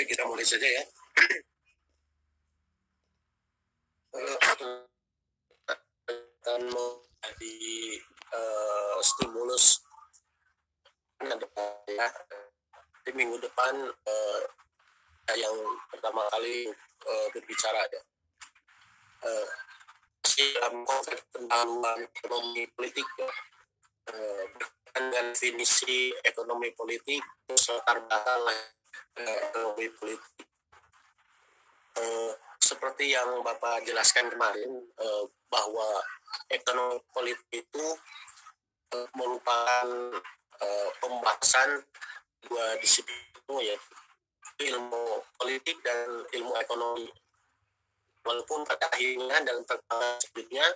Kita mulai saja ya. Akan menjadi stimulus ya. Di minggu depan yang pertama kali berbicara ya. Dalam konteks pendahuluan ekonomi politik ya. Dengan definisi ekonomi politik latar belakang ekonomi politik. Seperti yang Bapak jelaskan kemarin bahwa ekonomi politik itu merupakan pembahasan dua disiplin yaitu ilmu politik dan ilmu ekonomi. Walaupun pada akhirnya dalam perkembangan sebelumnya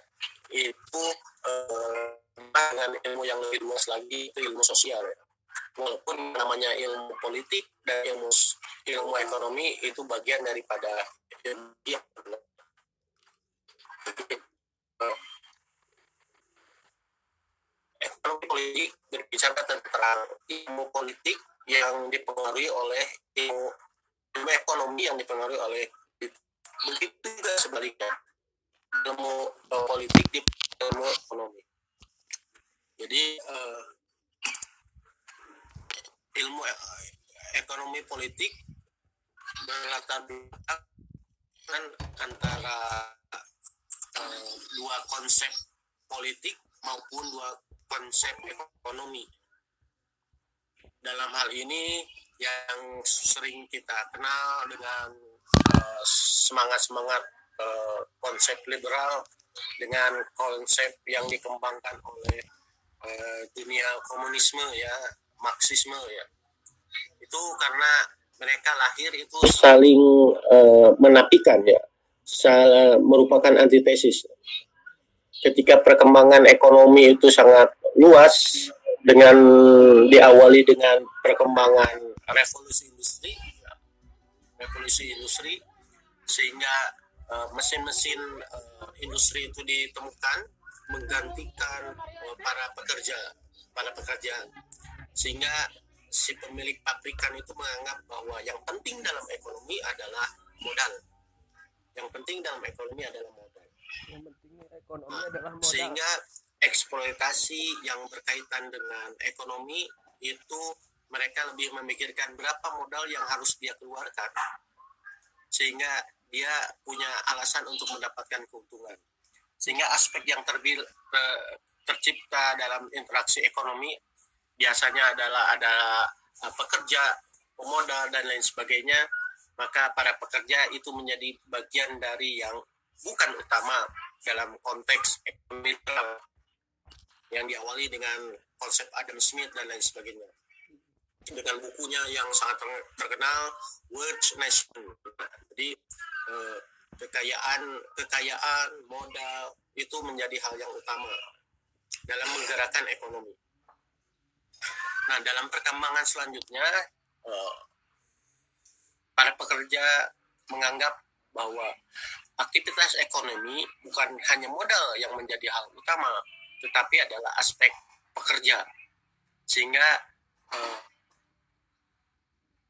itu dengan ilmu yang lebih luas lagi itu ilmu sosial. Walaupun namanya ilmu politik dan ilmu ekonomi itu bagian daripada ilmu yang ekonomi politik berbicara tentang ilmu politik yang dipengaruhi oleh ilmu ekonomi yang dipengaruhi oleh begitu juga sebaliknya ilmu politik di ilmu ekonomi. Jadi ilmu ekonomi politik berlatar belakang antara dua konsep politik maupun dua konsep ekonomi. Dalam hal ini yang sering kita kenal dengan semangat-semangat konsep liberal dengan konsep yang dikembangkan oleh dunia komunisme ya, Marxisme ya. Itu karena mereka lahir itu saling menafikan ya, merupakan antitesis. Ketika perkembangan ekonomi itu sangat luas dengan diawali dengan perkembangan revolusi industri sehingga mesin-mesin industri itu ditemukan menggantikan para pekerja sehingga si pemilik pabrikan itu menganggap bahwa yang penting dalam ekonomi adalah modal. Yang penting dalam ekonomi adalah modal. Sehingga eksploitasi yang berkaitan dengan ekonomi itu mereka lebih memikirkan berapa modal yang harus dia keluarkan sehingga dia punya alasan untuk mendapatkan keuntungan. Sehingga aspek yang tercipta dalam interaksi ekonomi biasanya adalah ada pekerja, pemodal dan lain sebagainya. Maka para pekerja itu menjadi bagian dari yang bukan utama dalam konteks ekonomi yang diawali dengan konsep Adam Smith dan lain sebagainya. Dengan bukunya yang sangat terkenal Wealth Nation. Jadi kekayaan modal itu menjadi hal yang utama dalam menggerakkan ekonomi. Nah, dalam perkembangan selanjutnya para pekerja menganggap bahwa aktivitas ekonomi bukan hanya modal yang menjadi hal utama, tetapi adalah aspek pekerja. Sehingga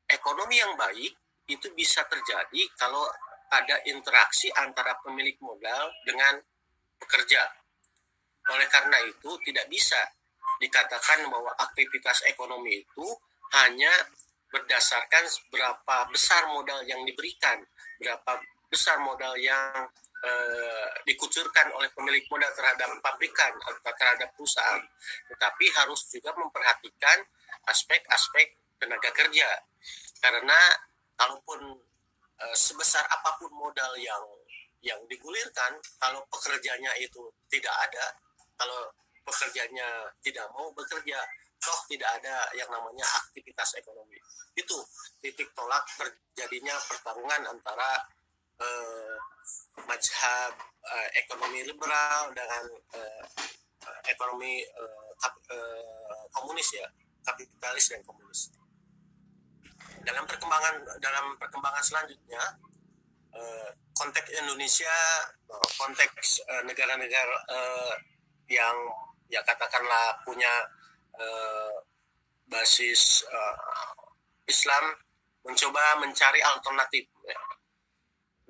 ekonomi yang baik itu bisa terjadi kalau ada interaksi antara pemilik modal dengan pekerja. Oleh karena itu tidak bisa dikatakan bahwa aktivitas ekonomi itu hanya berdasarkan berapa besar modal yang diberikan, berapa besar modal yang dikucurkan oleh pemilik modal terhadap pabrikan atau terhadap perusahaan, tetapi harus juga memperhatikan aspek-aspek tenaga kerja. Karena kalaupun sebesar apapun modal yang digulirkan, kalau pekerjanya itu tidak ada, kalau pekerjanya tidak mau bekerja, toh tidak ada yang namanya aktivitas ekonomi. Itu titik tolak terjadinya pertarungan antara mazhab ekonomi liberal dengan ekonomi komunis ya, kapitalis dan komunis. Dalam perkembangan selanjutnya, konteks Indonesia, konteks negara-negara yang ya katakanlah punya basis Islam mencoba mencari alternatif, ya.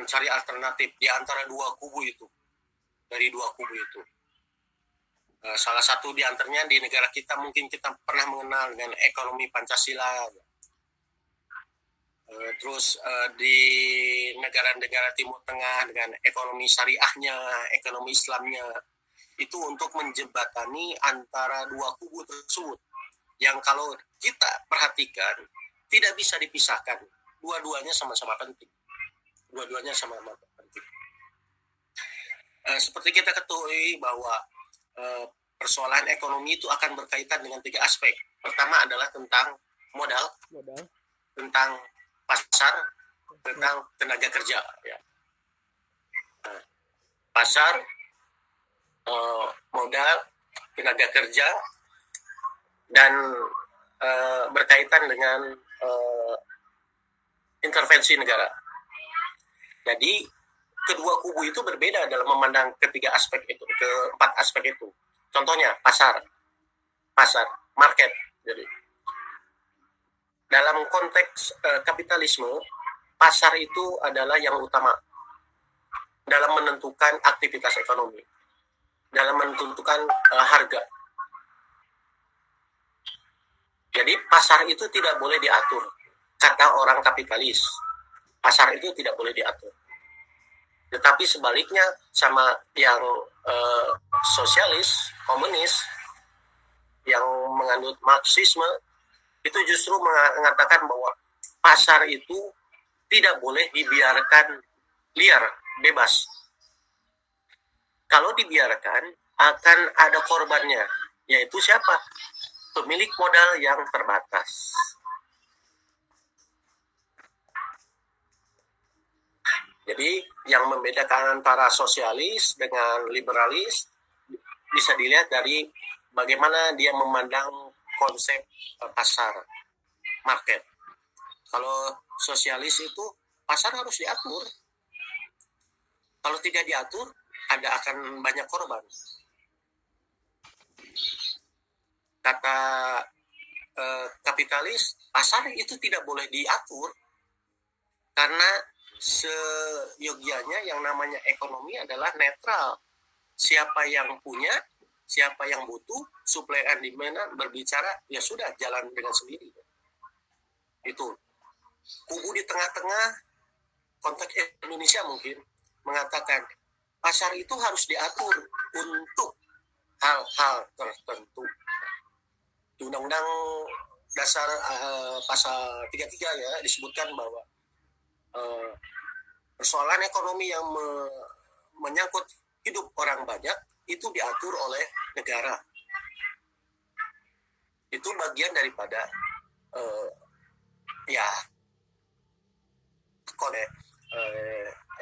Mencari alternatif di antara dua kubu itu, dari dua kubu itu. Salah satu di antaranya di negara kita mungkin kita pernah mengenal dengan ekonomi Pancasila. Terus di negara-negara Timur Tengah dengan ekonomi syariahnya, ekonomi Islamnya, itu untuk menjembatani antara dua kubu tersebut. Yang kalau kita perhatikan tidak bisa dipisahkan, dua-duanya sama-sama penting. Dua-duanya sama-sama penting. Seperti kita ketahui bahwa persoalan ekonomi itu akan berkaitan dengan 3 aspek. Pertama adalah tentang modal. Tentang pasar, tentang tenaga kerja. Ya. Pasar, modal, tenaga kerja, dan berkaitan dengan intervensi negara. Jadi kedua kubu itu berbeda dalam memandang ketiga aspek itu, keempat aspek itu. Contohnya pasar, market. Jadi dalam konteks kapitalisme, pasar itu adalah yang utama dalam menentukan aktivitas ekonomi, dalam menentukan harga. Jadi pasar itu tidak boleh diatur, kata orang kapitalis. Pasar itu tidak boleh diatur. Tetapi sebaliknya sama yang sosialis, komunis, yang menganut Marxisme, itu justru mengatakan bahwa pasar itu tidak boleh dibiarkan liar, bebas. Kalau dibiarkan, akan ada korbannya, yaitu siapa? Pemilik modal yang terbatas. Jadi yang membedakan antara sosialis dengan liberalis bisa dilihat dari bagaimana dia memandang konsep pasar, market. Kalau sosialis itu pasar harus diatur. Kalau tidak diatur, akan banyak korban. Kata kapitalis, pasar itu tidak boleh diatur karena seyogianya yang namanya ekonomi adalah netral. Siapa yang punya, siapa yang butuh, supply and demand berbicara, ya sudah jalan dengan sendiri. Itu. Kubu di tengah-tengah, konteks Indonesia mungkin, mengatakan pasar itu harus diatur untuk hal-hal tertentu. Di Undang-Undang Dasar pasal 33 ya disebutkan bahwa persoalan ekonomi yang menyangkut hidup orang banyak itu diatur oleh negara. Itu bagian daripada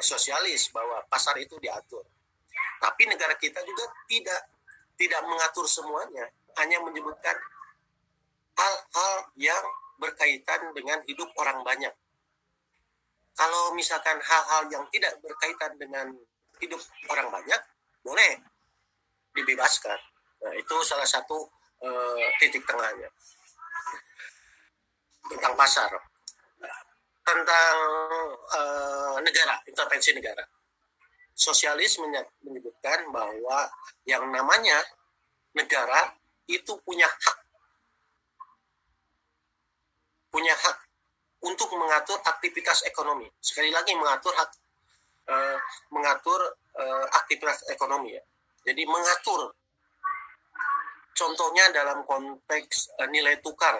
sosialis bahwa pasar itu diatur. Tapi negara kita juga tidak mengatur semuanya, hanya menyebutkan hal-hal yang berkaitan dengan hidup orang banyak. Kalau misalkan hal-hal yang tidak berkaitan dengan hidup orang banyak, boleh dibebaskan. Nah, itu salah satu titik tengahnya. Tentang pasar. Tentang negara, intervensi negara. Sosialis menyebutkan bahwa yang namanya negara itu punya hak untuk mengatur aktivitas ekonomi. Sekali lagi mengatur aktivitas ekonomi ya. Jadi mengatur. Contohnya dalam konteks nilai tukar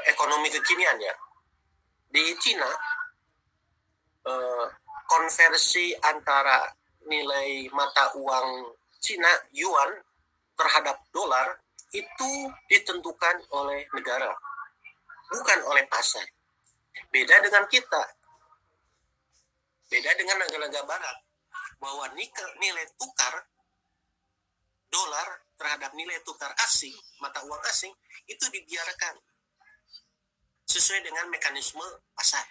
ekonomi kekinian ya. Di Cina konversi antara nilai mata uang Cina yuan terhadap dolar itu ditentukan oleh negara, bukan oleh pasar. Beda dengan kita, beda dengan negara-negara barat, bahwa nilai tukar dolar terhadap nilai tukar asing, mata uang asing, itu dibiarkan sesuai dengan mekanisme pasar.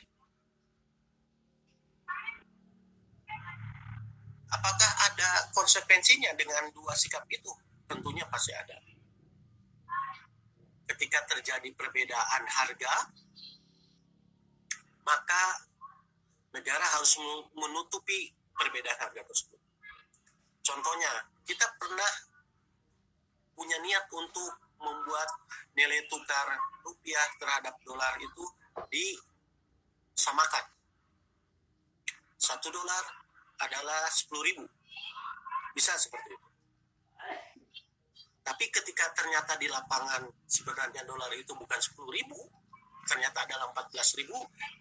Apakah ada konsekuensinya dengan dua sikap itu? Tentunya pasti ada. Ketika terjadi perbedaan harga, maka negara harus menutupi perbedaan harga tersebut. Contohnya, kita pernah punya niat untuk membuat nilai tukar rupiah terhadap dolar itu disamakan. 1 dolar adalah 10.000. Bisa seperti itu. Tapi ketika ternyata di lapangan sebenarnya dolar itu bukan 10.000, ternyata adalah 14.000,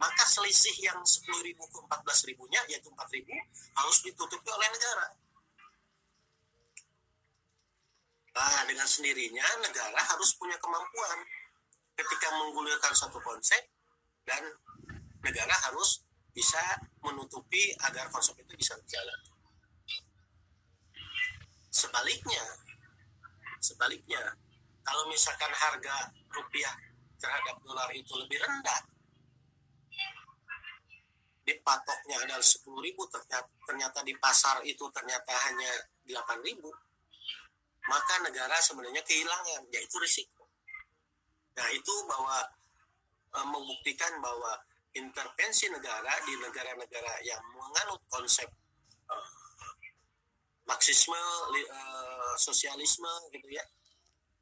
maka selisih yang 10.000 ke 14.000-nya, yaitu 4.000, harus ditutupi oleh negara. Nah, dengan sendirinya negara harus punya kemampuan ketika menggulirkan satu konsep, dan negara harus bisa menutupi agar konsep itu bisa berjalan. Sebaliknya, kalau misalkan harga rupiah terhadap dolar itu lebih rendah, dipatoknya adalah 10.000, ternyata di pasar itu ternyata hanya 8.000, maka negara sebenarnya kehilangan, yaitu risiko. Nah, itu membuktikan bahwa intervensi negara di negara-negara yang menganut konsep Marxisme, sosialisme gitu ya,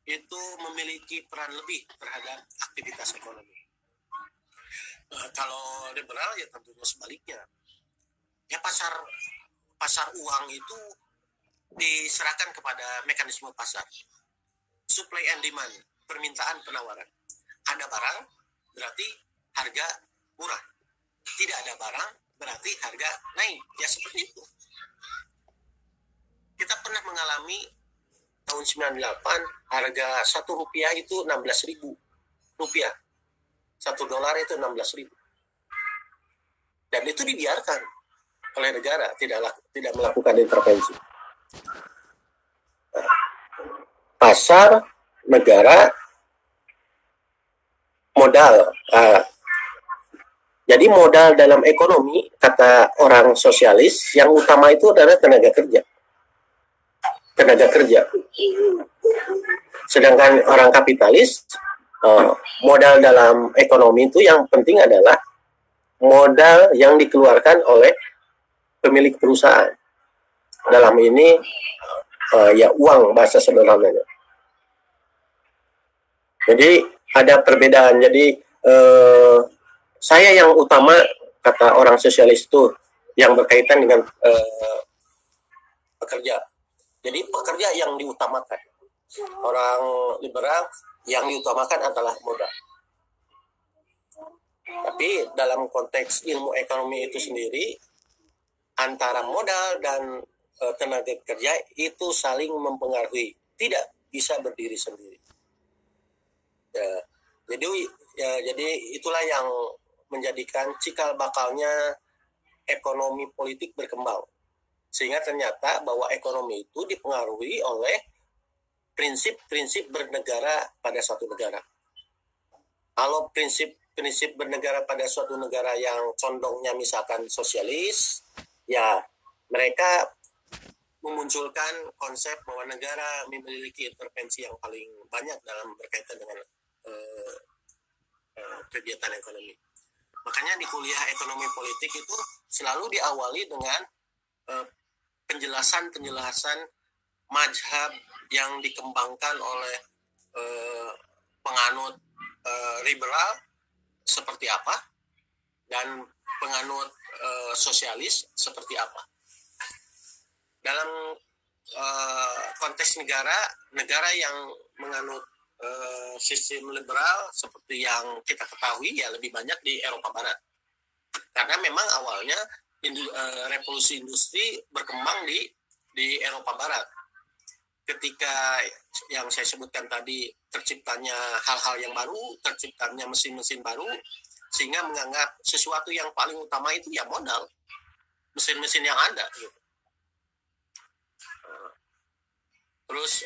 itu memiliki peran lebih terhadap aktivitas ekonomi. Kalau liberal ya tentunya sebaliknya. Ya pasar uang itu diserahkan kepada mekanisme pasar. Supply and demand, permintaan penawaran. Ada barang berarti harga murah. Tidak ada barang berarti harga naik. Ya seperti itu. Kita pernah mengalami tahun 98 harga 1 rupiah itu 16.000 rupiah. 1 dolar itu 16.000. Dan itu dibiarkan oleh negara, tidak melakukan intervensi. Pasar, negara, modal. Jadi modal dalam ekonomi, kata orang sosialis, yang utama itu adalah tenaga kerja. Sedangkan orang kapitalis, modal dalam ekonomi itu yang penting adalah modal yang dikeluarkan oleh pemilik perusahaan. Dalam ini ya uang, bahasa sederhananya. Jadi ada perbedaan. Jadi saya yang utama, kata orang sosialis itu, yang berkaitan dengan pekerja. Jadi pekerja yang diutamakan. Orang liberal yang diutamakan adalah modal. Tapi dalam konteks ilmu ekonomi itu sendiri, antara modal dan tenaga kerja itu saling mempengaruhi, tidak bisa berdiri sendiri. Jadi itulah yang menjadikan cikal bakalnya ekonomi politik berkembang. Sehingga ternyata bahwa ekonomi itu dipengaruhi oleh prinsip-prinsip bernegara pada suatu negara. Kalau prinsip bernegara pada suatu negara yang condongnya misalkan sosialis, ya mereka memunculkan konsep bahwa negara memiliki intervensi yang paling banyak dalam berkaitan dengan kegiatan ekonomi. Makanya di kuliah ekonomi politik itu selalu diawali dengan penjelasan mazhab yang dikembangkan oleh penganut liberal seperti apa dan penganut sosialis seperti apa. Dalam konteks negara yang menganut sistem liberal seperti yang kita ketahui ya lebih banyak di Eropa Barat. Karena memang awalnya revolusi industri berkembang di Eropa Barat. Ketika yang saya sebutkan tadi terciptanya hal-hal yang baru, terciptanya mesin-mesin baru, sehingga menganggap sesuatu yang paling utama itu ya modal, mesin-mesin yang ada. Gitu. Terus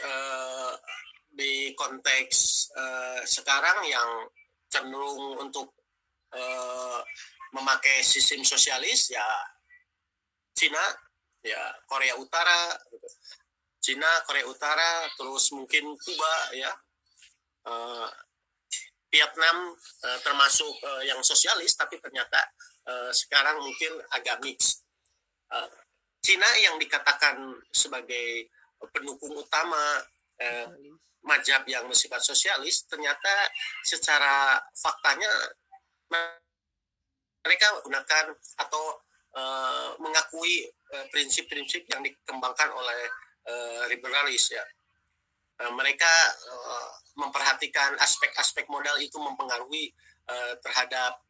di konteks sekarang yang cenderung untuk memakai sistem sosialis ya Cina, ya Korea Utara, gitu. Cina, Korea Utara, terus mungkin Kuba ya, Vietnam termasuk yang sosialis, tapi ternyata sekarang mungkin agak mix. Cina yang dikatakan sebagai pendukung utama mazhab yang bersifat sosialis, ternyata secara faktanya mereka menggunakan atau mengakui prinsip-prinsip yang dikembangkan oleh liberalis ya. Mereka memperhatikan aspek-aspek modal itu mempengaruhi terhadap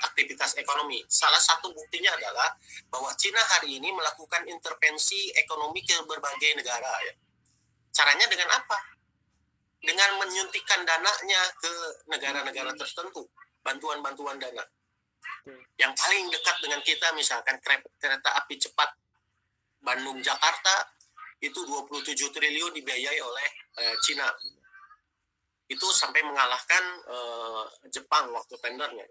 aktivitas ekonomi. Salah satu buktinya adalah bahwa Cina hari ini melakukan intervensi ekonomi ke berbagai negara ya. Caranya dengan apa? Dengan menyuntikkan dananya ke negara-negara tertentu, bantuan-bantuan dana. Yang paling dekat dengan kita misalkan kereta api cepat Bandung-Jakarta itu 27 triliun dibiayai oleh Cina. Itu sampai mengalahkan Jepang waktu tendernya.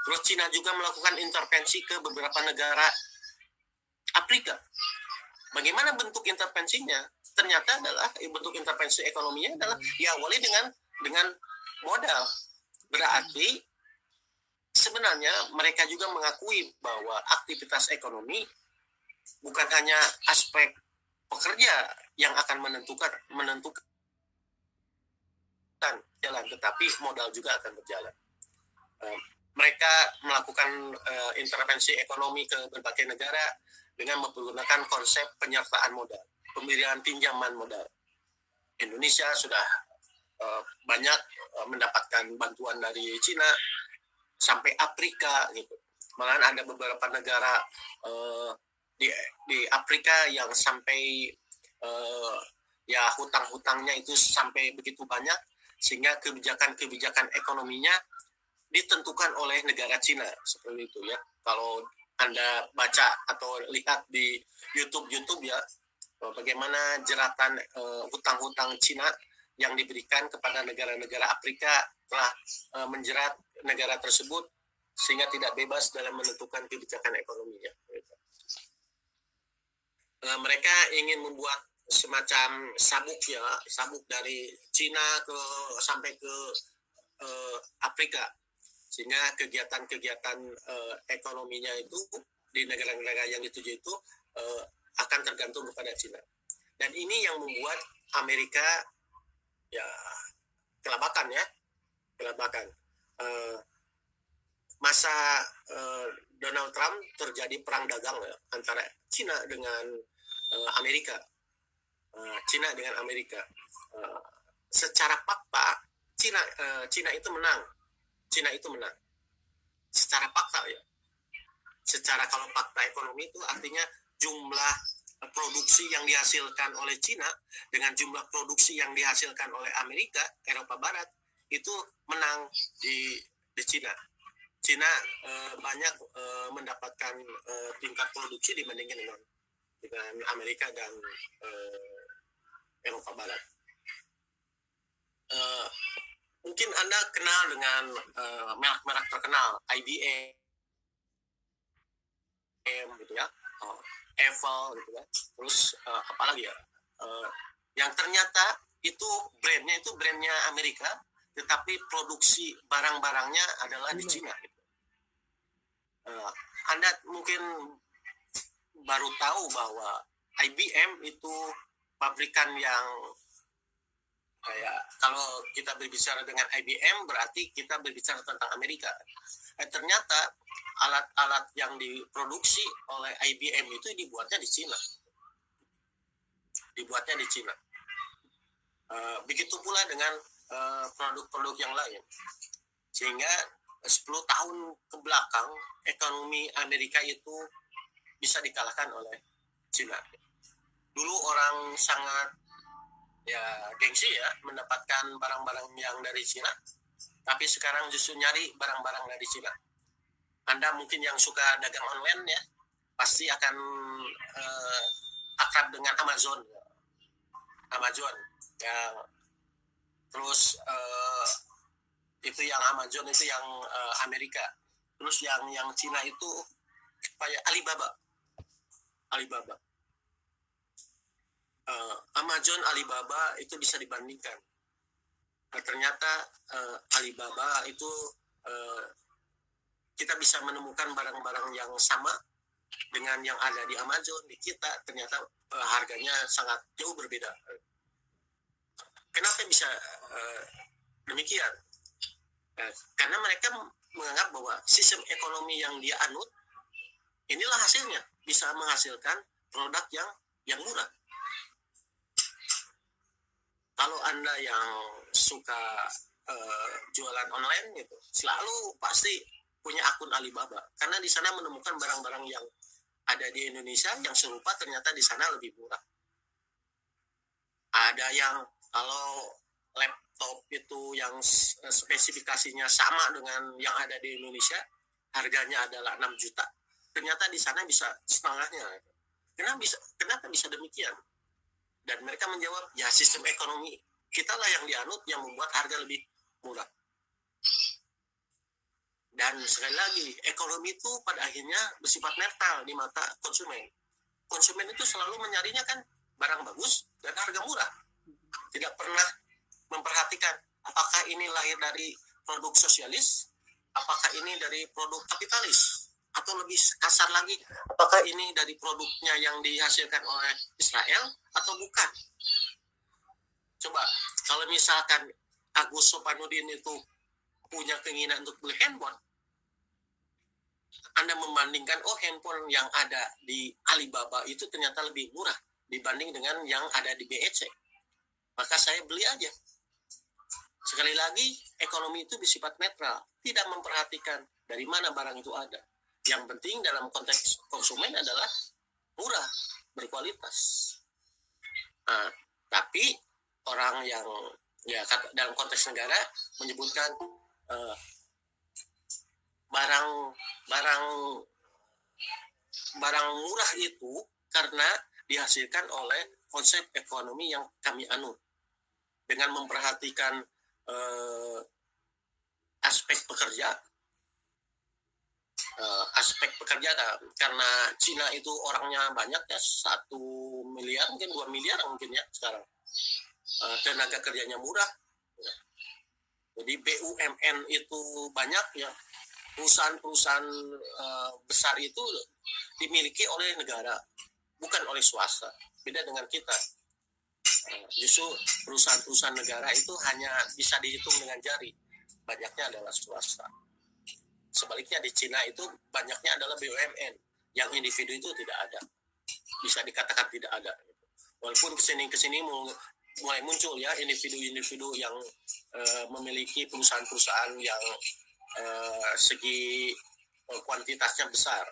Terus Cina juga melakukan intervensi ke beberapa negara Afrika. Bagaimana bentuk intervensinya? Ternyata adalah bentuk intervensi ekonominya adalah diawali dengan modal. Berarti sebenarnya mereka juga mengakui bahwa aktivitas ekonomi bukan hanya aspek pekerja yang akan menentukan jalan, tetapi modal juga akan berjalan. Mereka melakukan intervensi ekonomi ke berbagai negara dengan menggunakan konsep penyertaan modal, pemberian pinjaman modal. Indonesia sudah banyak mendapatkan bantuan dari Cina sampai Afrika gitu. Malahan ada beberapa negara di Afrika yang sampai ya hutang-hutangnya itu sampai begitu banyak sehingga kebijakan ekonominya ditentukan oleh negara Cina seperti itu ya. Kalau Anda baca atau lihat di YouTube ya, bagaimana jeratan hutang-hutang Cina yang diberikan kepada negara-negara Afrika telah menjerat negara tersebut sehingga tidak bebas dalam menentukan kebijakan ekonominya. Mereka ingin membuat semacam sabuk dari Cina sampai ke Afrika, sehingga kegiatan-kegiatan ekonominya itu di negara-negara yang dituju itu akan tergantung kepada Cina. Dan ini yang membuat Amerika ya kelabakan. Masa Donald Trump terjadi perang dagang ya, antara Cina dengan Amerika. Secara fakta Cina itu menang. Secara fakta ya. Secara kalau fakta ekonomi itu artinya jumlah produksi yang dihasilkan oleh Cina dengan jumlah produksi yang dihasilkan oleh Amerika, Eropa Barat itu menang di Cina. Cina banyak mendapatkan tingkat produksi dibandingkan dengan Amerika dan Eropa Barat. Mungkin Anda kenal dengan merek-merek terkenal, IBM gitu ya, Apple gitu ya. Terus apalagi ya, yang ternyata itu brandnya Amerika, tetapi produksi barang-barangnya adalah di Cina. Gitu. Anda mungkin baru tahu bahwa IBM itu pabrikan yang kalau kita berbicara dengan IBM berarti kita berbicara tentang Amerika. Ternyata alat-alat yang diproduksi oleh IBM itu dibuatnya di Cina. Begitu pula dengan produk-produk yang lain. Sehingga 10 tahun ke belakang ekonomi Amerika itu bisa dikalahkan oleh Cina. Dulu orang sangat gengsi ya mendapatkan barang-barang yang dari Cina, tapi sekarang justru nyari barang-barang dari Cina. Anda mungkin yang suka dagang online ya pasti akan akrab dengan Amazon ya. Terus itu yang Amazon itu yang Amerika. Terus yang Cina itu kayak Alibaba. Amazon, Alibaba itu bisa dibandingkan. ternyata Alibaba itu kita bisa menemukan barang-barang yang sama dengan yang ada di Amazon, di kita, ternyata harganya sangat jauh berbeda. Kenapa bisa demikian? Karena mereka menganggap bahwa sistem ekonomi yang dia anut, inilah hasilnya, bisa menghasilkan produk yang murah. Kalau Anda yang suka jualan online gitu, selalu pasti punya akun Alibaba, karena di sana menemukan barang-barang yang ada di Indonesia yang serupa, ternyata di sana lebih murah. Ada yang kalau laptop itu yang spesifikasinya sama dengan yang ada di Indonesia, harganya adalah 6 juta, ternyata di sana bisa setengahnya. Kenapa bisa demikian? Dan mereka menjawab, ya sistem ekonomi kita lah yang dianut yang membuat harga lebih murah. Dan sekali lagi, ekonomi itu pada akhirnya bersifat netral di mata konsumen. Konsumen itu selalu mencarinya kan barang bagus dan harga murah. Tidak pernah memperhatikan apakah ini lahir dari produk sosialis, apakah ini dari produk kapitalis, atau lebih kasar lagi, apakah ini dari produknya yang dihasilkan oleh Israel atau bukan. Coba, kalau misalkan Agus Sopanudin itu punya keinginan untuk beli handphone, Anda membandingkan, handphone yang ada di Alibaba itu ternyata lebih murah dibanding dengan yang ada di BEC. Maka saya beli aja. Sekali lagi, ekonomi itu bersifat netral, tidak memperhatikan dari mana barang itu ada. Yang penting dalam konteks konsumen adalah murah, berkualitas. Nah, tapi orang yang dalam konteks negara menyebutkan barang murah itu karena dihasilkan oleh konsep ekonomi yang kami anut, dengan memperhatikan aspek pekerja, karena Cina itu orangnya banyak ya, 1 miliar mungkin 2 miliar mungkin ya sekarang, tenaga kerjanya murah, jadi BUMN itu banyak ya, perusahaan-perusahaan besar itu dimiliki oleh negara, bukan oleh swasta. Beda dengan kita, justru perusahaan-perusahaan negara itu hanya bisa dihitung dengan jari, banyaknya adalah swasta. Sebaliknya di Cina itu banyaknya adalah BUMN, yang individu itu tidak ada, bisa dikatakan tidak ada. Walaupun kesini mulai muncul ya individu-individu yang memiliki perusahaan-perusahaan yang segi kuantitasnya besar.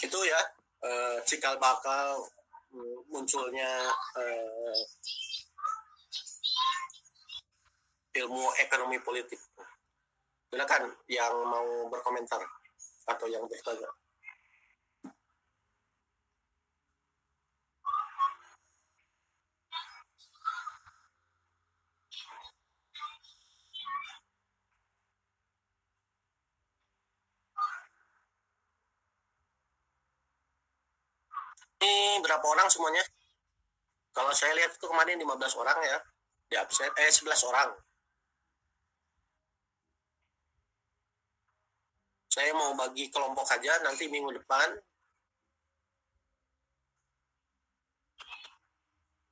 Itu ya cikal bakal munculnya ilmu ekonomi politik. Silakan yang mau berkomentar atau yang bertanya. Ini berapa orang semuanya? Kalau saya lihat itu kemarin 15 orang ya, di absen 11 orang. Saya mau bagi kelompok aja nanti minggu depan.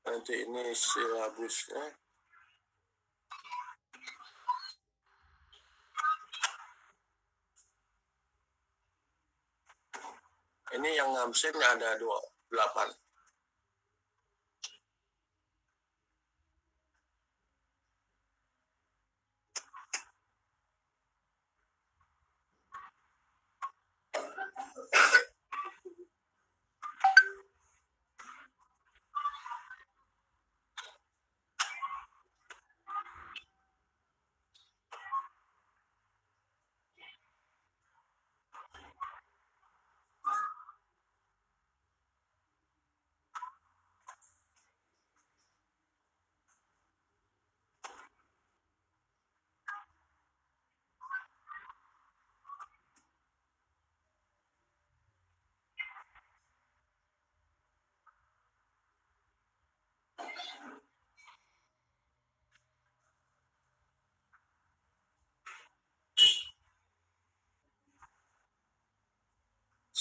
Nanti ini silabusnya. Ini yang absen ada 8.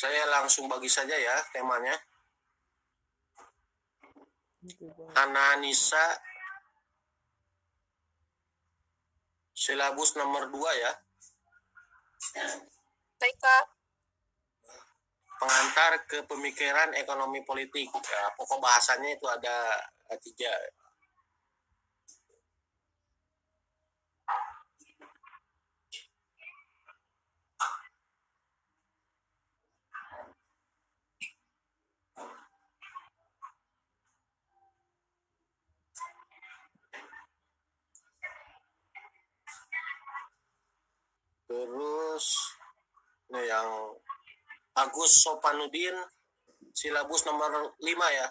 Saya langsung bagi saja ya temanya. Ananisa, silabus nomor 2 ya. Baik, Pak. Pengantar ke pemikiran ekonomi politik. Ya, pokok bahasanya itu ada 3. Terus ini yang Agus Sopanudin, silabus nomor 5 ya.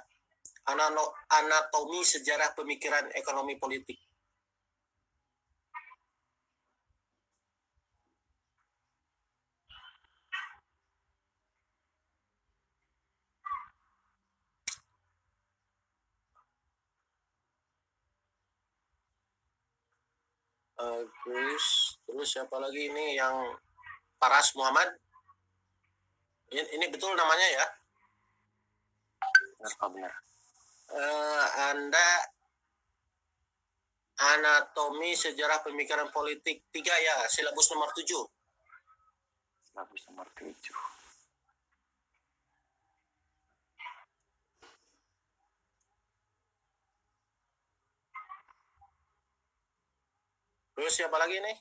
Anatomi sejarah pemikiran ekonomi politik. Terus siapa lagi ini yang Paras Muhammad? Ini betul namanya ya? Benar. Anda anatomi sejarah pemikiran politik 3 ya, silabus nomor 7. Silabus nomor 7. Terus siapa lagi nih?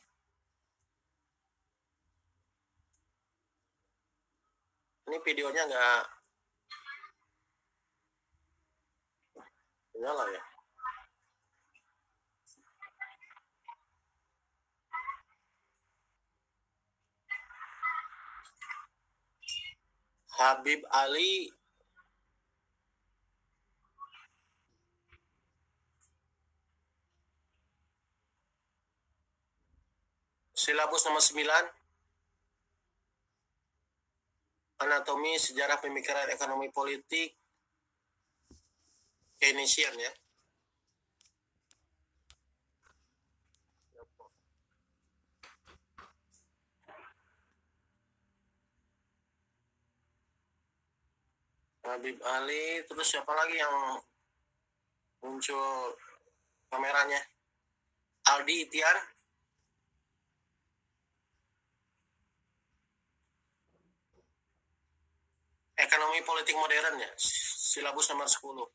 Ini videonya nggak nyala ya? Habib Ali, silabus nomor 9. Anatomi sejarah pemikiran ekonomi politik Keynesian ya. Habib Ali, terus siapa lagi yang muncul kameranya? Aldi Itian, ekonomi politik modern ya, silabus nomor 10.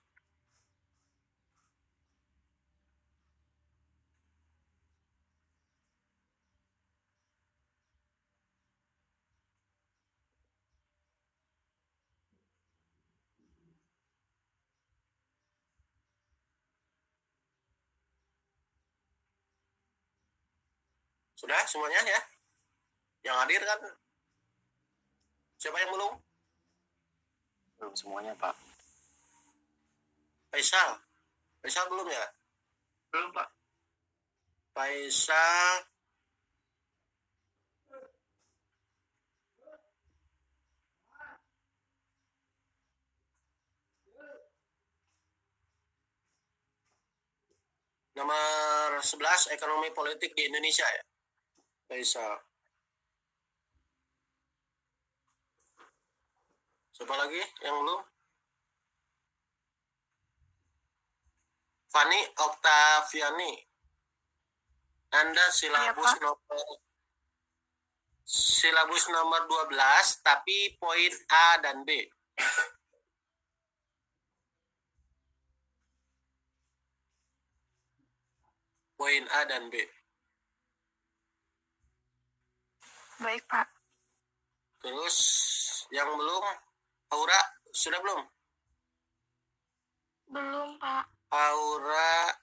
Sudah semuanya ya? Yang hadir kan? Siapa yang belum? Belum semuanya, Pak. Faisal. Faisal belum ya? Belum, Pak. Faisal. Nomor 11, ekonomi politik di Indonesia ya. Faisal. Siapa lagi yang belum? Fani Oktaviani. Anda silabus nomor 12 tapi poin A dan B. Poin A dan B. Baik, Pak. Terus yang belum, Aura sudah belum? Belum, Pak. Aura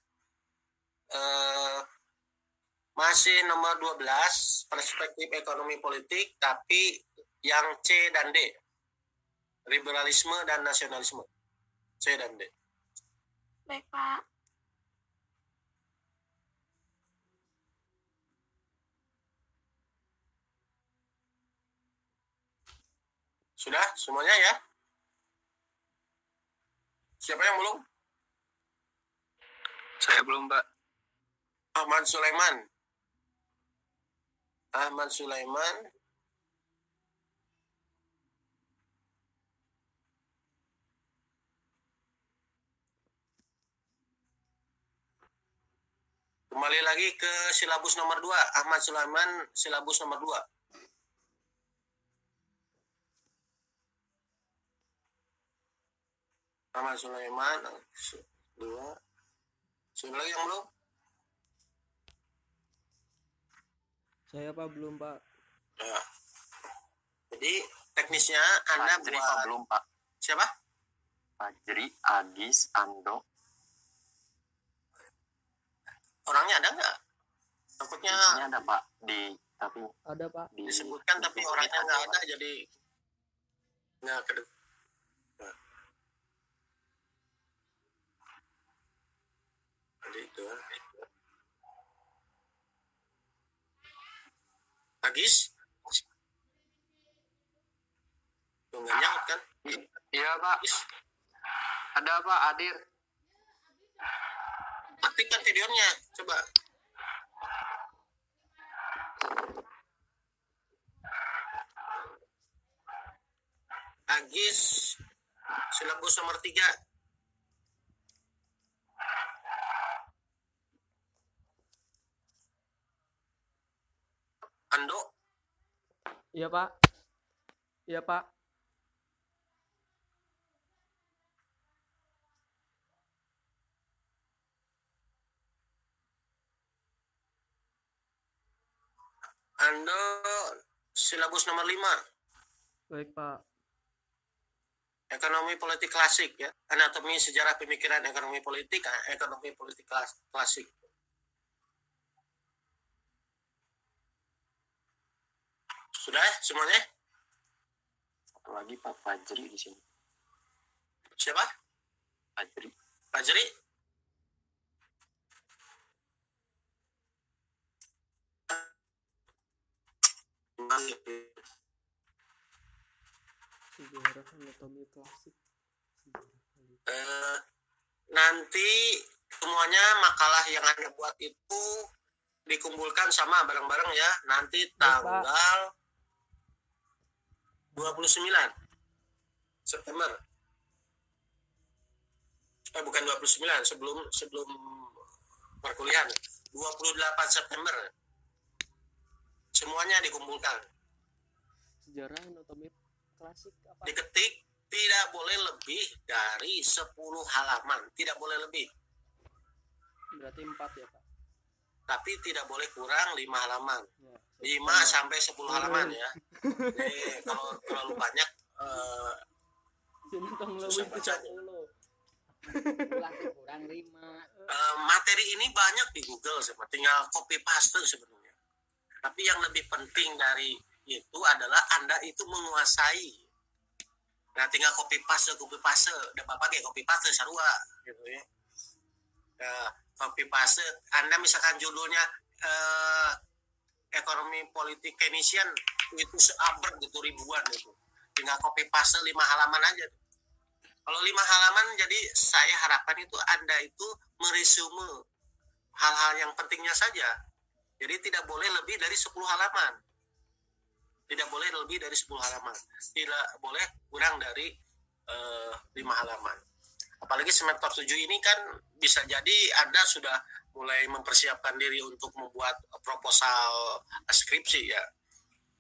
masih nomor 12, perspektif ekonomi politik, tapi yang C dan D. Liberalisme dan nasionalisme. C dan D. Baik, Pak. Sudah semuanya ya? Siapa yang belum? Saya belum, Pak. Ahmad Sulaiman. Ahmad Sulaiman. Kembali lagi ke silabus nomor 2, Ahmad Sulaiman, silabus nomor 2. Ahmad Sulaiman 2. Sudah lagi yang belum? Saya Pak belum Pak. Nah, jadi teknisnya Anda Fajri buat Pak belum Pak. siapa? Fajri, Agis, Ando. Orangnya ada nggak? Takutnya Ini ada Pak tapi Ada Pak. disebutkan tapi orangnya nggak ada, jadi nggak kedek. Jadi itu. Agis? Tuh nggak nyaut kan? Iya Pak. Agis, Ada Pak, hadir. aktifkan videonya, coba. Agis, silabus nomor 3. Ando, Iya Pak. Iya Pak. Ando, silabus nomor 5. Baik Pak. Ekonomi politik klasik ya, anatomi sejarah pemikiran ekonomi politik, ekonomi politik klasik. Sudah semuanya? Satu lagi Pak Fajri di sini. Siapa? Fajri. Fajri? Sejarah anatomi klasik. Nanti semuanya makalah yang Anda buat itu dikumpulkan sama bareng-bareng ya, nanti tanggal 29 September. Bukan 29, sebelum perkuliahan. 28 September. Semuanya dikumpulkan. Sejarah anatomi klasik apa? Diketik, tidak boleh lebih dari 10 halaman, tidak boleh lebih. Berarti 4 ya Pak. Tapi tidak boleh kurang 5 halaman. Ya, 5 sampai 10 halaman ya. Jadi kalau terlalu banyak sini tong susah lebih bacanya. 10. Kurang 5. Materi ini banyak di Google, tinggal copy paste sebenarnya. Tapi yang lebih penting dari itu adalah Anda itu menguasai. Nah, tinggal copy paste, udah Bapak kayak copy paste sarua gitu ya. Copy paste, Anda misalkan judulnya ekonomi politik Keynesian itu seabad gitu, ribuan itu. Tinggal copy paste 5 halaman aja. Kalau 5 halaman, jadi saya harapkan itu Anda itu meresume hal-hal yang pentingnya saja. Jadi tidak boleh lebih dari 10 halaman. Tidak boleh lebih dari 10 halaman. Tidak boleh kurang dari 5 halaman. Apalagi semester 7 ini kan bisa jadi Anda sudah mulai mempersiapkan diri untuk membuat proposal skripsi ya.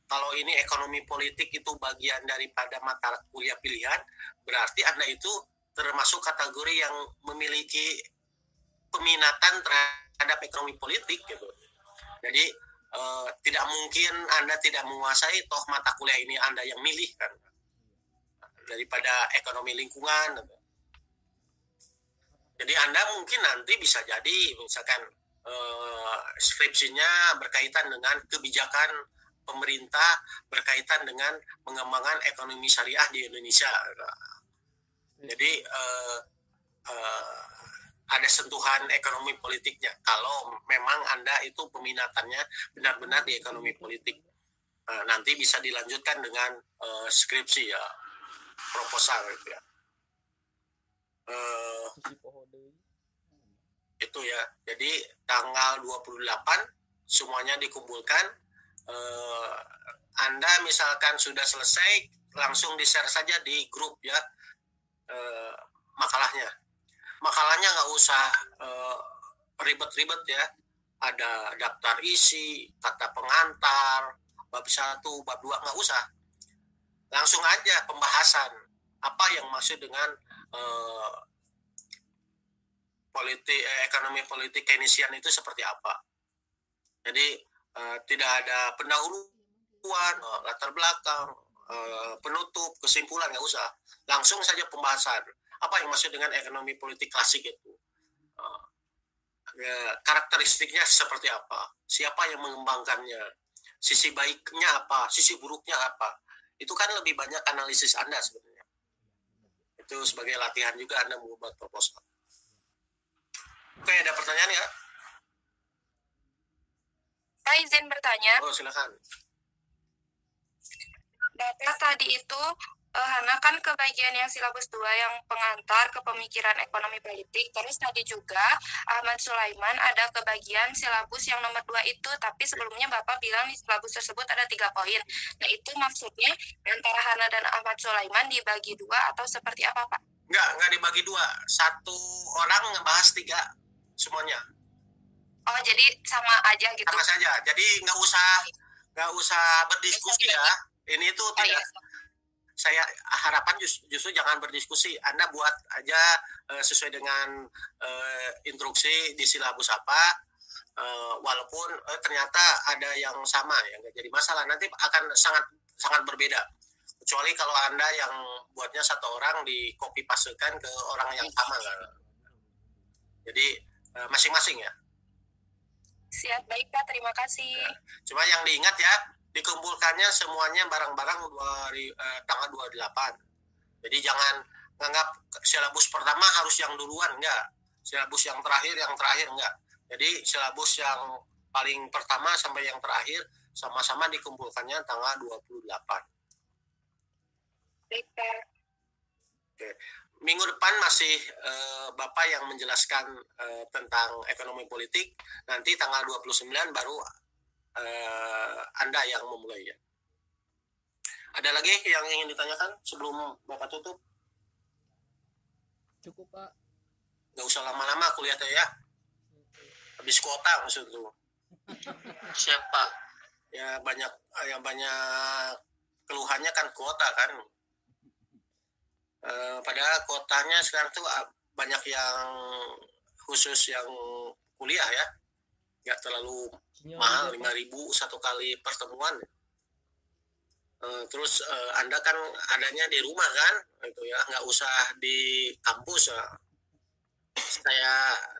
Kalau ini ekonomi politik itu bagian daripada mata kuliah pilihan, berarti Anda itu termasuk kategori yang memiliki peminatan terhadap ekonomi politik gitu. Jadi tidak mungkin Anda tidak menguasai, toh mata kuliah ini Anda yang milih kan, daripada ekonomi lingkungan. Jadi Anda mungkin nanti bisa jadi misalkan skripsinya berkaitan dengan kebijakan pemerintah berkaitan dengan pengembangan ekonomi syariah di Indonesia. Jadi ada sentuhan ekonomi politiknya kalau memang Anda itu peminatannya benar-benar di ekonomi politik. Nanti bisa dilanjutkan dengan skripsi ya, proposal gitu ya. Itu ya. Jadi tanggal 28 semuanya dikumpulkan. Anda misalkan sudah selesai, langsung di-share saja di grup ya makalahnya nggak usah ribet-ribet ya. ada daftar isi, kata pengantar, bab 1, bab 2, nggak usah. Langsung aja pembahasan apa yang maksud dengan ekonomi politik Keynesian itu seperti apa. Jadi tidak ada pendahuluan, latar belakang, penutup, kesimpulan, nggak usah. Langsung saja pembahasan apa yang maksud dengan ekonomi politik klasik itu. Karakteristiknya seperti apa, siapa yang mengembangkannya, sisi baiknya apa, sisi buruknya apa. Itu kan lebih banyak analisis Anda sebenarnya. Itu sebagai latihan juga Anda membuat proposal. Oke, ada pertanyaan ya? Saya izin bertanya. Oh, silakan. Bapak tadi itu Hana kan ke bagian yang silabus 2 yang pengantar ke pemikiran ekonomi politik. Terus tadi juga Ahmad Sulaiman ada ke bagian silabus yang nomor 2 itu. Tapi sebelumnya Bapak bilang di silabus tersebut ada 3 poin. Nah itu maksudnya antara Hana dan Ahmad Sulaiman dibagi 2 atau seperti apa Pak? Enggak dibagi 2. Satu orang ngebahas 3 semuanya. Oh jadi sama aja gitu? Sama saja. Jadi nggak usah berdiskusi ya. Ini tuh tidak. Iya. Saya harapan justru jangan berdiskusi. Anda buat aja sesuai dengan instruksi di silabus apa, walaupun ternyata ada yang sama ya, nggak jadi masalah. Nanti akan sangat berbeda. Kecuali kalau Anda yang buatnya satu orang di copy pastekan ke orang yang sama kan. Jadi masing-masing ya. Siap, baik Pak, terima kasih. Cuma yang diingat ya, dikumpulkannya semuanya barang-barang tanggal 28. Jadi jangan menganggap silabus pertama harus yang duluan, enggak. Silabus yang terakhir enggak. Jadi silabus yang paling pertama sampai yang terakhir sama-sama dikumpulkannya tanggal 28. Baik, Pak. Oke. Minggu depan masih Bapak yang menjelaskan tentang ekonomi politik. Nanti tanggal 29 baru Anda yang memulai ya. Ada lagi yang ingin ditanyakan sebelum Bapak tutup? Cukup Pak. Nggak usah lama-lama kuliahnya ya. Habis kuota maksud itu. Siapa? Ya banyak keluhannya kan kuota kan. Padahal kuotanya sekarang tuh banyak yang khusus yang kuliah ya. Nggak terlalu mahal, 5.000 satu kali pertemuan. Terus Anda kan adanya di rumah kan, itu ya, nggak usah di kampus.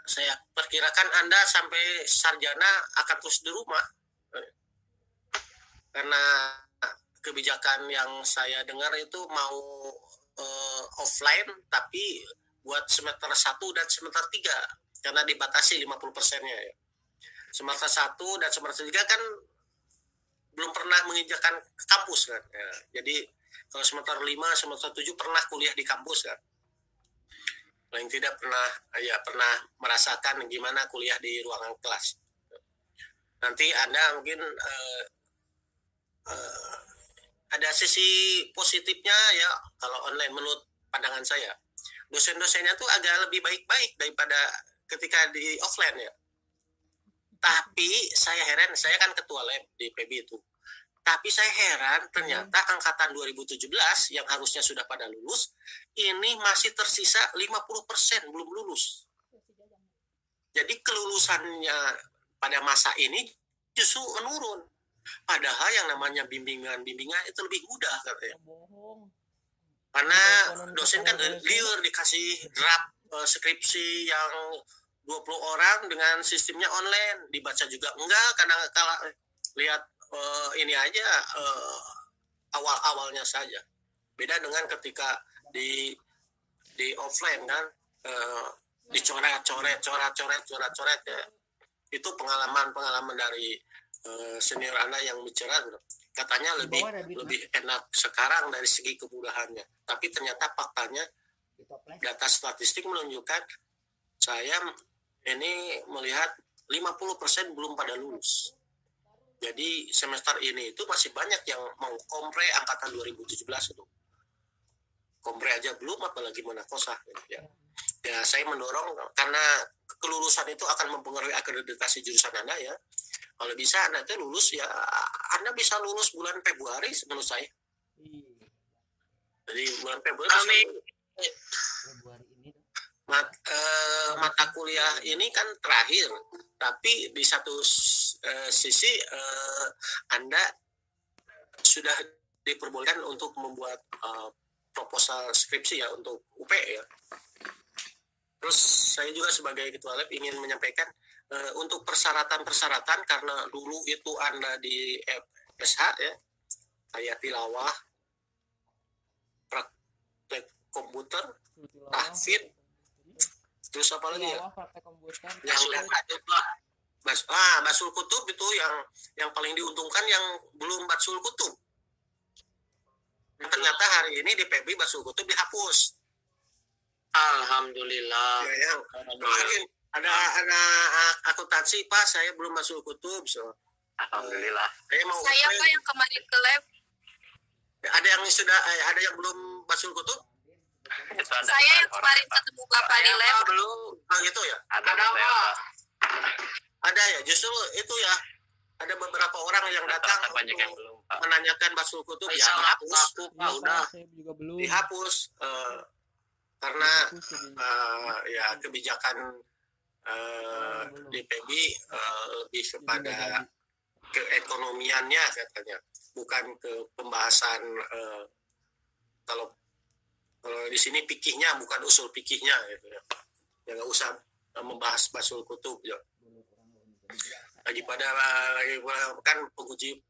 Saya perkirakan Anda sampai sarjana akan terus di rumah, karena kebijakan yang saya dengar itu mau offline, tapi buat semester 1 dan semester 3 karena dibatasi 50%-nya ya. Semester 1 dan semester 3 kan belum pernah menginjakan kampus kan ya. Jadi kalau semester 5, semester 7 pernah kuliah di kampus kan. Paling tidak pernah merasakan gimana kuliah di ruangan kelas. Nanti Anda mungkin ada sisi positifnya ya kalau online menurut pandangan saya. Dosen-dosennya tuh agak lebih baik-baik daripada ketika di offline ya. Tapi saya heran, saya kan ketua lab di PB itu. Tapi saya heran ternyata angkatan 2017 yang harusnya sudah pada lulus, ini masih tersisa 50% belum lulus. Jadi kelulusannya pada masa ini justru menurun. Padahal yang namanya bimbingan itu lebih mudah katanya. Karena dosen kan liur dikasih draft skripsi yang 20 orang dengan sistemnya online, dibaca juga enggak, karena kalau lihat ini aja awal-awalnya saja. Beda dengan ketika di offline kan dicoret-coret ya. Itu pengalaman dari senior Anda yang bicara, katanya lebih enak sekarang dari segi kemudahannya. Tapi ternyata faktanya data statistik menunjukkan saya ini melihat 50% belum pada lulus. Jadi semester ini itu masih banyak yang mau kompre angkatan 2017 itu. Kompre aja belum, apalagi menakosah ya. Ya, saya mendorong karena kelulusan itu akan mempengaruhi akreditasi jurusan Anda ya. Kalau bisa Anda itu lulus ya, Anda bisa lulus bulan Februari menurut saya. Jadi bulan Februari Februari ini mata kuliah ini kan terakhir, tapi di satu sisi Anda sudah diperbolehkan untuk membuat proposal skripsi ya untuk UP ya. Terus saya juga sebagai ketua lab ingin menyampaikan untuk persyaratan-persyaratan karena dulu itu Anda di FSH ya, kayak tilawah, praktek komputer, tahfidz, terus apa lagi ya? Yang Basul Kutub itu yang paling diuntungkan yang belum Basul Kutub. Ternyata hari ini di PB Basul Kutub dihapus. Alhamdulillah. Ya, kemarin ada akuntansi Pak, saya belum masuk kutub. So, Alhamdulillah. Saya Pak yang kemarin ke lab. Ada yang belum masuk kutub? Saya yang kemarin ketemu Bapak di lab. Belum. Gitu ya? Ada Pak. Ada ya, justru itu ya. Ada beberapa orang yang datang banyak yang belum Pak. menanyakan masuk kutub ya dihapus. Saya juga belum. Dihapus karena ya kebijakan di PB lebih kepada keekonomiannya katanya, bukan ke pembahasan kalau di sini fikihnya bukan usul fikihnya gitu ya. Ya nggak usah membahas basul kutub ya. Lagi kan penguji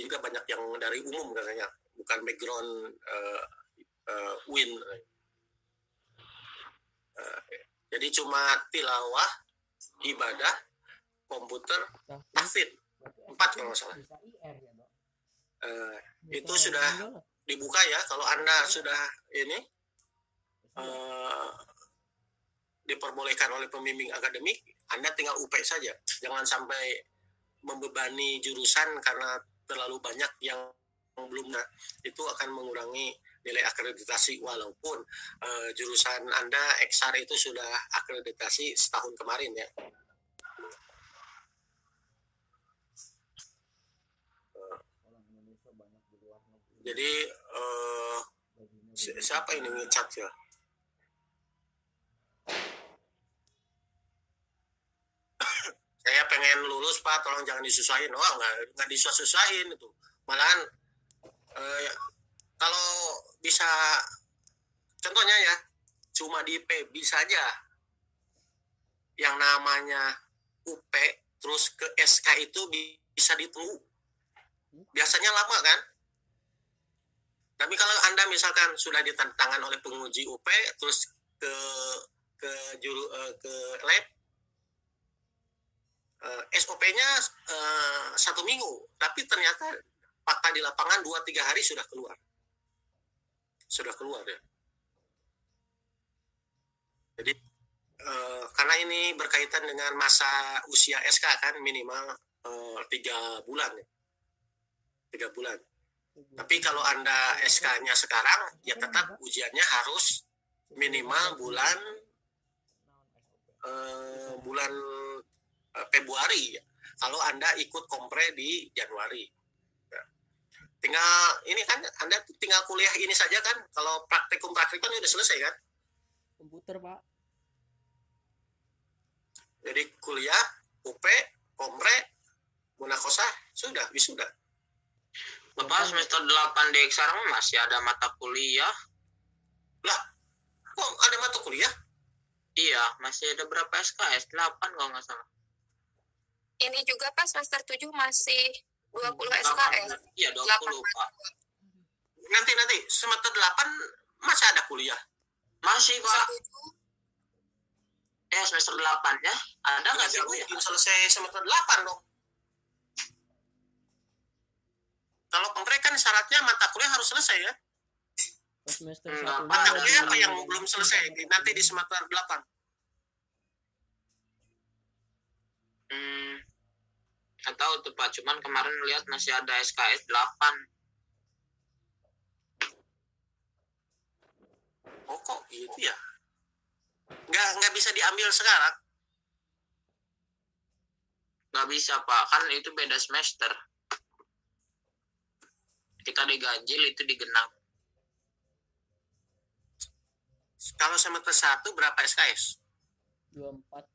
juga banyak yang dari umum katanya, bukan background UIN. Jadi cuma tilawah, ibadah, komputer, tahfidz, 4 kalau nggak salah. Itu sudah dibuka ya. Kalau Anda sudah ini diperbolehkan oleh pembimbing akademik, Anda tinggal UP saja. Jangan sampai membebani jurusan karena terlalu banyak yang belum. Nah, itu akan mengurangi nilai akreditasi walaupun jurusan Anda XR itu sudah akreditasi setahun kemarin ya. Jadi siapa ini ngecat ya? Saya pengen lulus Pak, tolong jangan disusahin. Oh nggak disusahin itu. Malahan kalau bisa, contohnya ya, cuma di PB saja yang namanya UP terus ke SK itu bisa ditunggu. Biasanya lama kan? Tapi kalau Anda misalkan sudah ditandatangan oleh penguji UP terus ke lab, SOP-nya 1 minggu, tapi ternyata fakta di lapangan 2-3 hari sudah keluar ya. Jadi karena ini berkaitan dengan masa usia SK kan minimal 3 bulan ya. 3 bulan. Tapi kalau Anda SK-nya sekarang ya tetap ujiannya harus minimal bulan Februari ya. Kalau Anda ikut kompre di Januari. Tinggal ini kan Anda tinggal kuliah ini saja kan, kalau praktikum kan udah selesai kan, komputer Pak. jadi kuliah UP kompre munakosah sudah wisuda. Bapak semester 8 di sekarang masih ada mata kuliah. Lah kok ada mata kuliah? Iya, masih ada berapa SKS? 8 kalau nggak salah. Ini juga Pak semester 7 masih 20 SKS. Iya, 20 Pak. Nanti semester 8 masih ada kuliah? Masih Pak. Semester 8 ya. Ada nggak sih kuliah? Selesai semester 8 dong. Kalau kompre kan syaratnya mata kuliah harus selesai ya. Semester 1 mata kuliah apa yang belum selesai nanti di semester 8? Nggak tahu tuh Pak, cuman kemarin lihat masih ada SKS 8. Oh kok gitu ya? nggak bisa diambil sekarang. Nggak bisa Pak, kan itu beda semester. Kita diganjil, itu digenap. Kalau semester 1 berapa SKS? 24.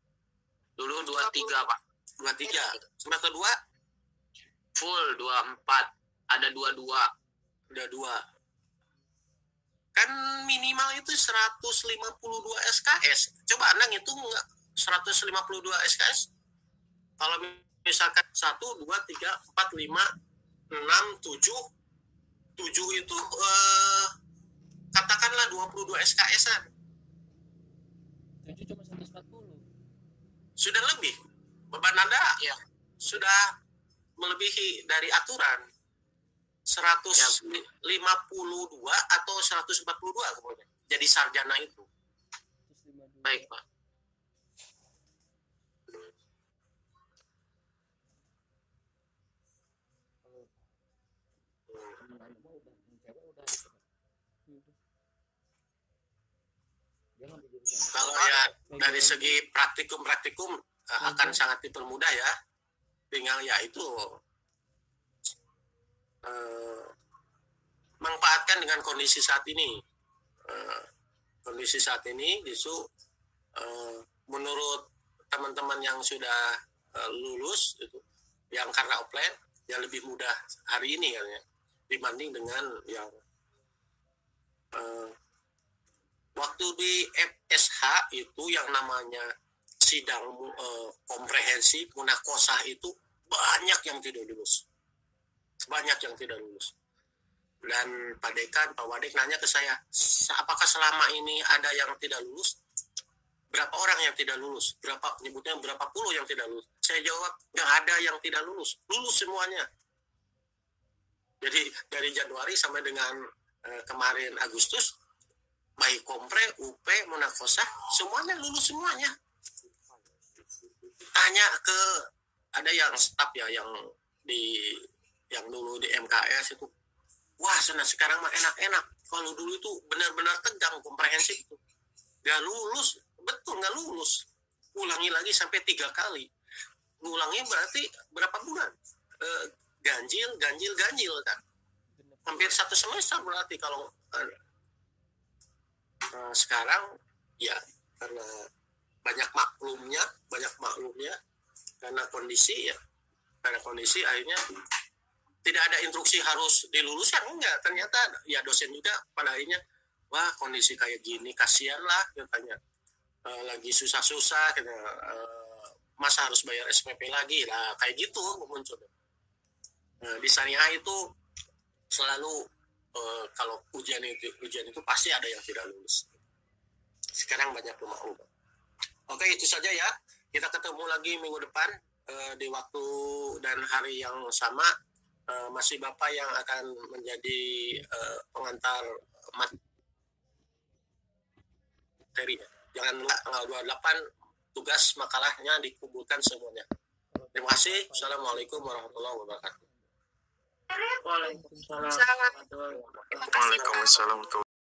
Dulu 23 Pak. 23. Semester 2 Full 24. Ada 22. udah 2. Kan minimal itu 152 SKS. Coba Anda ngitung nggak 152 SKS? Kalau misalkan 1, 2, 3, 4, 5, 6, 7 itu katakanlah 22 SKS-an. 7 cuma 140. Sudah lebih. Beban Anda ya sudah melebihi dari aturan. 152 atau 142 kemudian. Jadi sarjana itu. 152. Baik Pak. Kalau ya dari segi praktikum akan sangat dipermudah ya. Tinggal ya itu manfaatkan dengan kondisi saat ini. Kondisi saat ini justru menurut teman-teman yang sudah lulus itu, yang karena offline ya lebih mudah hari ini kan ya, dibanding dengan yang waktu di FSH itu yang namanya sidang komprehensif munakosah itu banyak yang tidak lulus. Dan Pak Dekan, Pak Wadek nanya ke saya, apakah selama ini ada yang tidak lulus? Berapa orang yang tidak lulus? Nyebutnya berapa puluh yang tidak lulus? Saya jawab, nggak ada yang tidak lulus. Lulus semuanya. Jadi dari Januari sampai dengan kemarin Agustus, baik kompre, UP, munakosah, semuanya lulus semuanya. Tanya ke, ada yang staf ya, yang dulu di MKS itu, wah sekarang mah enak-enak. Kalau dulu itu benar-benar tegang komprehensif itu. Gak lulus, betul gak lulus. Ulangi lagi sampai 3 kali. Ulangi berarti berapa bulan? Ganjil kan. Hampir 1 semester berarti kalau sekarang ya karena banyak maklumnya karena kondisi akhirnya tidak ada instruksi harus diluluskan, enggak, ternyata ya dosen juga pada akhirnya wah kondisi kayak gini kasihan lah katanya, lagi susah-susah gitu, masa harus bayar SPP lagi lah, kayak gitu muncul. Di syariah itu selalu kalau ujian itu pasti ada yang tidak lulus. Sekarang banyak pemaklum. Oke, itu saja ya. Kita ketemu lagi minggu depan di waktu dan hari yang sama. Masih Bapak yang akan menjadi pengantar materi. Jangan lupa tanggal 28 tugas makalahnya dikumpulkan semuanya. Terima kasih. Assalamualaikum warahmatullahi wabarakatuh. Waalaikumsalam. Terima kasih Pak. Waalaikumsalam.